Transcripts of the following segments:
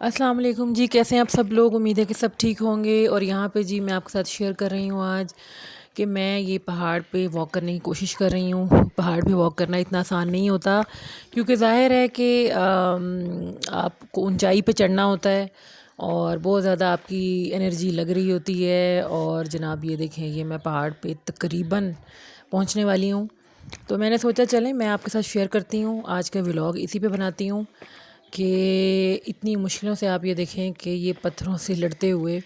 अस्सलाम वालेकुम जी, कैसे हैं आप सब लोग। उम्मीद है कि सब ठीक होंगे। और यहाँ पे जी मैं आपके साथ शेयर कर रही हूँ आज कि मैं ये पहाड़ पे वॉक करने की कोशिश कर रही हूँ। पहाड़ पे वॉक करना इतना आसान नहीं होता, क्योंकि ज़ाहिर है कि आपको ऊंचाई पे चढ़ना होता है और बहुत ज़्यादा आपकी एनर्जी लग रही होती है। और जनाब ये देखें, ये मैं पहाड़ पे तकरीबन पहुँचने वाली हूँ। तो मैंने सोचा चलें मैं आपके साथ शेयर करती हूँ, आज का व्लॉग इसी पे बनाती हूँ कि इतनी मुश्किलों से आप ये देखें कि ये पत्थरों से लड़ते हुए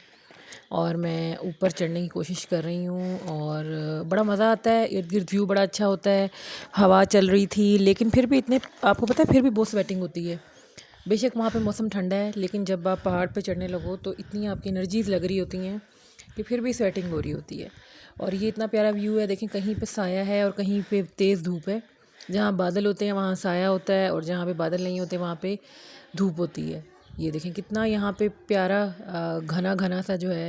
और मैं ऊपर चढ़ने की कोशिश कर रही हूँ। और बड़ा मज़ा आता है, इर्द गिर्द व्यू बड़ा अच्छा होता है। हवा चल रही थी, लेकिन फिर भी इतने, आपको पता है, फिर भी बहुत स्वेटिंग होती है। बेशक वहाँ पे मौसम ठंडा है, लेकिन जब आप पहाड़ पे चढ़ने लगो तो इतनी आपकी एनर्जीज़ लग रही होती हैं कि फिर भी स्वेटिंग हो रही होती है। और ये इतना प्यारा व्यू है, देखें कहीं पे साया है और कहीं पे तेज़ धूप है। जहाँ बादल होते हैं वहाँ साया होता है, और जहाँ पे बादल नहीं होते वहाँ पे धूप होती है। ये देखें कितना यहाँ पे प्यारा घना घना सा जो है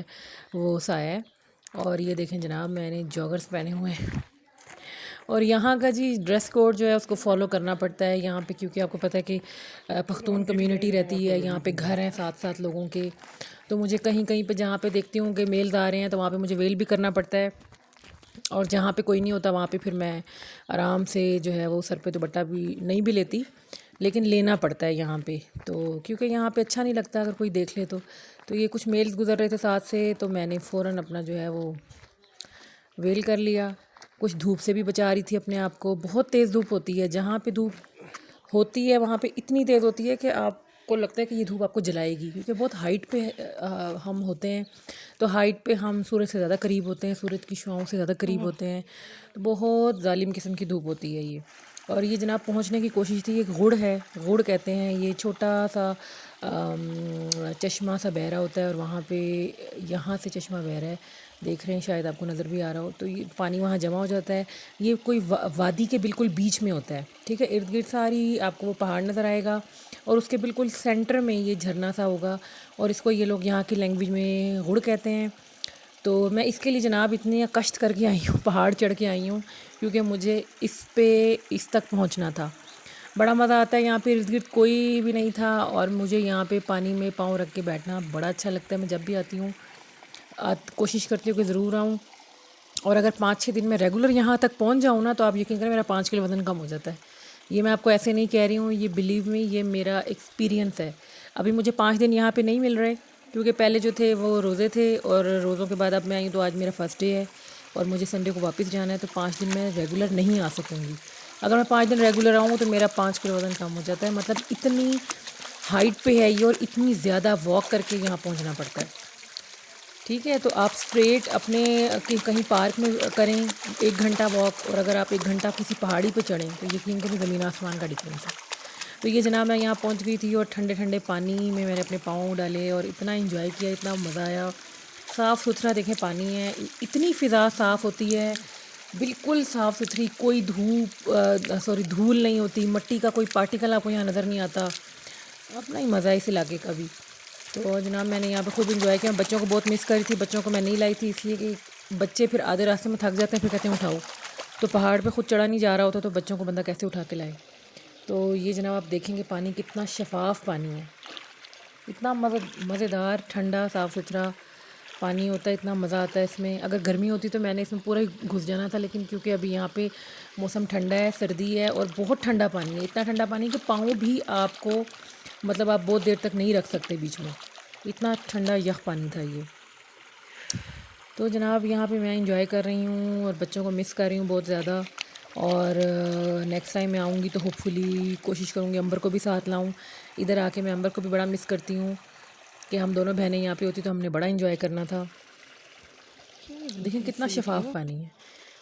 वो साया है। और ये देखें जनाब, मैंने जॉगर्स पहने हुए हैं। और यहाँ का जी ड्रेस कोड जो है उसको फॉलो करना पड़ता है यहाँ पे, क्योंकि आपको पता है कि पख्तून कम्युनिटी रहती है यहाँ पे, घर हैं साथ साथ लोगों के। तो मुझे कहीं कहीं पे जहाँ पे देखती हूँ कि मेल्स आ रहे हैं तो वहाँ पे मुझे वेल भी करना पड़ता है। और जहाँ पे कोई नहीं होता वहाँ पे फिर मैं आराम से जो है वो सर पे दुपट्टा भी नहीं भी लेती, लेकिन लेना पड़ता है यहाँ पे। तो क्योंकि यहाँ पे अच्छा नहीं लगता अगर कोई देख ले तो ये कुछ मेल्स गुजर रहे थे साथ से, तो मैंने फ़ौरन अपना जो है वो वेल कर लिया। कुछ धूप से भी बचा रही थी अपने आप को। बहुत तेज़ धूप होती है, जहाँ पे धूप होती है वहाँ पे इतनी तेज़ होती है कि आपको लगता है कि ये धूप आपको जलाएगी, क्योंकि बहुत हाइट पे हम होते हैं। तो हाइट पे हम सूरज से ज़्यादा करीब होते हैं, सूरज की शुआओं से ज़्यादा करीब होते हैं। तो बहुत जालिम किस्म की धूप होती है ये। और ये जनाब पहुँचने की कोशिश थी, एक गुड़ है, गुड़ कहते हैं, ये छोटा सा चश्मा सा बह रहा होता है। और वहाँ पे यहाँ से चश्मा बह रहा है, देख रहे हैं, शायद आपको नज़र भी आ रहा हो। तो ये पानी वहाँ जमा हो जाता है। ये कोई वादी के बिल्कुल बीच में होता है, ठीक है। इर्द गिर्द सारी आपको वो पहाड़ नज़र आएगा और उसके बिल्कुल सेंटर में ये झरना सा होगा। और इसको ये लोग यहाँ की लैंग्वेज में गुड़ कहते हैं। तो मैं इसके लिए जनाब इतनी कष्ट करके आई हूँ, पहाड़ चढ़ के आई हूँ, क्योंकि मुझे इस तक पहुँचना था। बड़ा मज़ा आता है यहाँ पे, इर्द गिर्द कोई भी नहीं था और मुझे यहाँ पे पानी में पाँव रख के बैठना बड़ा अच्छा लगता है। मैं जब भी आती हूँ कोशिश करती हूँ कि ज़रूर आऊँ। और अगर 5-6 दिन में रेगुलर यहाँ तक पहुँच जाऊँ ना, तो आप यकीन करें मेरा 5 किलो वज़न कम हो जाता है। ये मैं आपको ऐसे नहीं कह रही हूँ, ये बिलीव मी, ये मेरा एक्सपीरियंस है। अभी मुझे 5 दिन यहाँ पे नहीं मिल रहे, क्योंकि पहले जो थे वो रोज़े थे, और रोज़ों के बाद अब मैं आई हूँ तो आज मेरा फर्स्ट डे है और मुझे संडे को वापस जाना है। तो 5 दिन मैं रेगुलर नहीं आ सकूँगी। अगर मैं 5 दिन रेगुलर आऊँ तो मेरा 5 किलो वज़न कम हो जाता है। मतलब इतनी हाइट पे है ये और इतनी ज़्यादा वॉक करके यहाँ पहुँचना पड़ता है, ठीक है। तो आप स्ट्रेट अपने कहीं पार्क में करें 1 घंटा वॉक, और अगर आप 1 घंटा किसी पहाड़ी पे चढ़ें तो यकीन करें ज़मीन आसमान का डिफरेंस है। तो ये जनाब मैं यहाँ पहुँच गई थी और ठंडे ठंडे पानी में मैंने अपने पाँव डाले और इतना इंजॉय किया, इतना मज़ा आया। साफ़ सुथरा देखें पानी है, इतनी फ़िज़ा साफ़ होती है, बिल्कुल साफ़ सुथरी, कोई धूल नहीं होती, मिट्टी का कोई पार्टिकल आपको यहाँ नज़र नहीं आता। अपना ही मज़ा है इस इलाके का भी। तो जनाब मैंने यहाँ पे खुद इंजॉय किया। बच्चों को बहुत मिस कर रही थी, बच्चों को मैं नहीं लाई थी इसलिए कि बच्चे फिर आधे रास्ते में थक जाते हैं, फिर कहते हैं उठाओ। तो पहाड़ पे खुद चढ़ा नहीं जा रहा होता तो बच्चों को बंदा कैसे उठा के लाए। तो ये जनाब आप देखेंगे पानी कितना शफाफ पानी है, इतना मज़ेदार ठंडा साफ़ सुथरा पानी होता है, इतना मज़ा आता है इसमें। अगर गर्मी होती तो मैंने इसमें पूरा ही घुस जाना था, लेकिन क्योंकि अभी यहाँ पे मौसम ठंडा है, सर्दी है और बहुत ठंडा पानी है, इतना ठंडा पानी कि पाँव भी आपको, मतलब आप बहुत देर तक नहीं रख सकते बीच में, इतना ठंडा यख पानी था ये। तो जनाब यहाँ पे मैं इंजॉय कर रही हूँ और बच्चों को मिस कर रही हूँ बहुत ज़्यादा। और नेक्स्ट टाइम मैं आऊँगी तो होपफुली कोशिश करूँगी अंबर को भी साथ लाऊँ। इधर आके मैं अंबर को भी बड़ा मिस करती हूँ कि हम दोनों बहनें यहाँ पे होती तो हमने बड़ा इंजॉय करना था। देखें कितना शफाफ पानी है,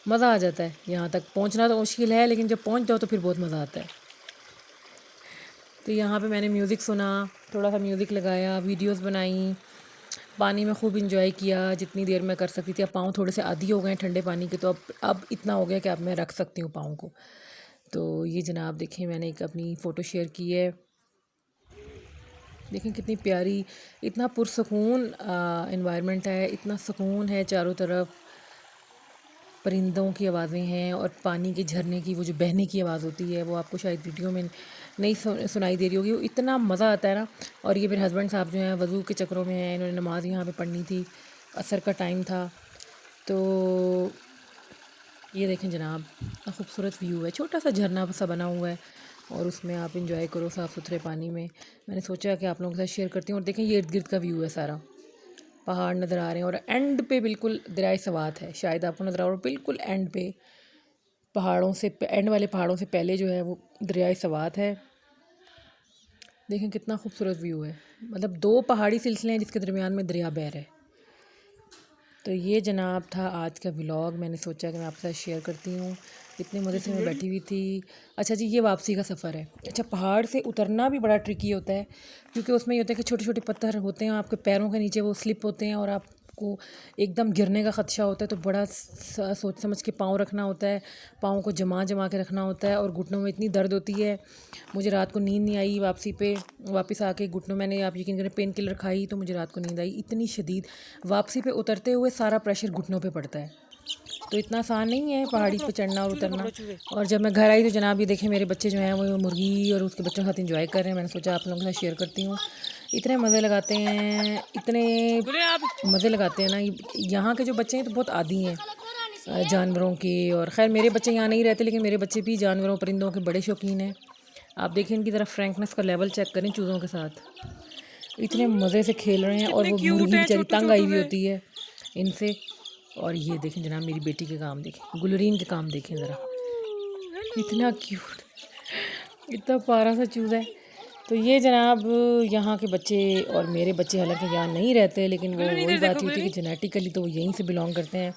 मज़ा आ जाता है। यहाँ तक पहुँचना तो मुश्किल है, लेकिन जब पहुँच जाओ तो फिर बहुत मज़ा आता है। तो यहाँ पे मैंने म्यूज़िक सुना, थोड़ा सा म्यूज़िक लगाया, वीडियोस बनाई, पानी में खूब इंजॉय किया जितनी देर मैं कर सकती थी। अब पाँव थोड़े से आदी हो गए हैं ठंडे पानी के, तो अब इतना हो गया कि अब मैं रख सकती हूँ पाँव को। तो ये जनाब देखें मैंने एक अपनी फ़ोटो शेयर की है, देखें कितनी प्यारी, इतना पुरसकून एनवायरनमेंट है, इतना सुकून है चारों तरफ। परिंदों की आवाज़ें हैं और पानी के झरने की वो जो बहने की आवाज़ होती है वो आपको शायद वीडियो में नहीं सुनाई दे रही होगी, वो इतना मज़ा आता है ना। और ये मेरे हस्बैंड साहब जो हैं वज़ू के चक्रों में हैं, इन्होंने नमाज़ यहाँ पे पढ़नी थी, असर का टाइम था। तो ये देखें जनाब, इतना खूबसूरत व्यू है, छोटा सा झरना सा बना हुआ है और उसमें आप इंजॉय करो साफ़ सुथरे पानी में। मैंने सोचा कि आप लोगों के साथ शेयर करती हूँ। और देखें ये इर्द गिर्द का व्यू है, सारा पहाड़ नज़र आ रहे हैं और एंड पे बिल्कुल दरियाए सवात है, शायद आपको नज़र आ रहा हो, बिल्कुल एंड पे पहाड़ों से, एंड वाले पहाड़ों से पहले जो है वो दरियाए सवात है। देखें कितना खूबसूरत व्यू है, मतलब 2 पहाड़ी सिलसिले हैं जिसके दरमियान में दरिया बह रहा है। तो ये जनाब था आज का व्लॉग, मैंने सोचा कि मैं आपके साथ शेयर करती हूँ। इतने मज़े से मैं बैठी हुई थी। अच्छा जी, ये वापसी का सफ़र है। अच्छा, पहाड़ से उतरना भी बड़ा ट्रिकी होता है, क्योंकि उसमें ये होता है कि छोटे छोटे पत्थर होते हैं आपके पैरों के नीचे, वो स्लिप होते हैं और आपको एकदम गिरने का ख़दशा होता है। तो बड़ा सोच समझ के पाँव रखना होता है, पाँव को जमा जमा के रखना होता है। और घुटनों में इतनी दर्द होती है, मुझे रात को नींद नहीं आई वापसी पे। वापस आके घुटनों, मैंने आप यकीन करें पेन किलर खाई तो मुझे रात को नींद आई इतनी शदीद। वापसी पे उतरते हुए सारा प्रेशर घुटनों पे पड़ता है, तो इतना आसान नहीं है पहाड़ी पे चढ़ना और उतरना। और जब मैं घर आई तो जनाब ये देखें, मेरे बच्चे जो हैं वो मुर्गी और उसके बच्चों के साथ एंजॉय कर रहे हैं। मैंने सोचा आप लोगों के साथ शेयर करती हूँ। इतने मज़े लगाते हैं, इतने मज़े लगाते हैं ना। यहाँ के जो बच्चे हैं तो बहुत आदी हैं जानवरों के। और ख़ैर मेरे बच्चे यहाँ नहीं रहते, लेकिन मेरे बच्चे भी जानवरों परिंदों के बड़े शौकीन हैं। आप देखें इनकी तरफ फ्रैंकनेस का लेवल चेक करें चूज़ों के साथ, इतने मज़े से खेल रहे हैं। और वो मुर्गी बेचारी तंग आई हुई होती है इनसे। और ये देखें जनाब, मेरी बेटी के काम देखें, गुलरीन के काम देखें ज़रा, इतना क्यूट, इतना प्यारा सा चूज़ा है। तो ये जनाब यहाँ के बच्चे और मेरे बच्चे हालांकि यहाँ नहीं रहते, लेकिन वो वही बात होती है कि जेनेटिकली तो वो यहीं से बिलोंग करते हैं।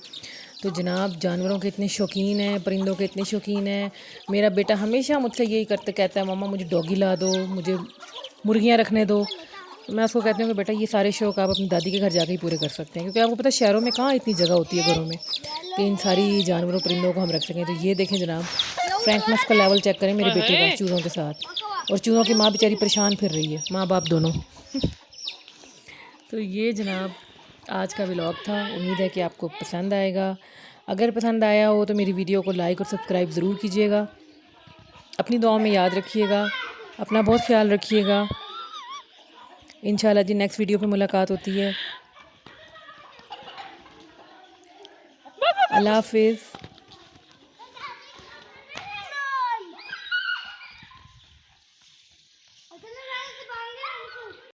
तो जनाब जानवरों के इतने शौकीन हैं, परिंदों के इतने शौकीन हैं। मेरा बेटा हमेशा मुझसे यही कहता है, मम्मा मुझे डॉगी ला दो, मुझे मुर्गियाँ रखने दो। तो मैं उसको कहती हूँ कि बेटा ये सारे शौक़ आप अपनी दादी के घर जाके ही पूरे कर सकते हैं, क्योंकि आपको पता है शहरों में कहाँ इतनी जगह होती है घरों में कि इन सारी जानवरों परिंदों को हम रख सकें। तो ये देखें जनाब, फ्रैंकनेस का लेवल चेक करें मेरे बेटे का चूज़ों के साथ। और चूज़ों की माँ बेचारी परेशान फिर रही है, माँ बाप दोनों। तो ये जनाब आज का व्लॉग था, उम्मीद है कि आपको पसंद आएगा। अगर पसंद आया हो तो मेरी वीडियो को लाइक और सब्सक्राइब ज़रूर कीजिएगा। अपनी दुआओं में याद रखिएगा, अपना बहुत ख्याल रखिएगा। इंशाल्लाह जी नेक्स्ट वीडियो पे मुलाकात होती है। अल्लाह हाफिज़।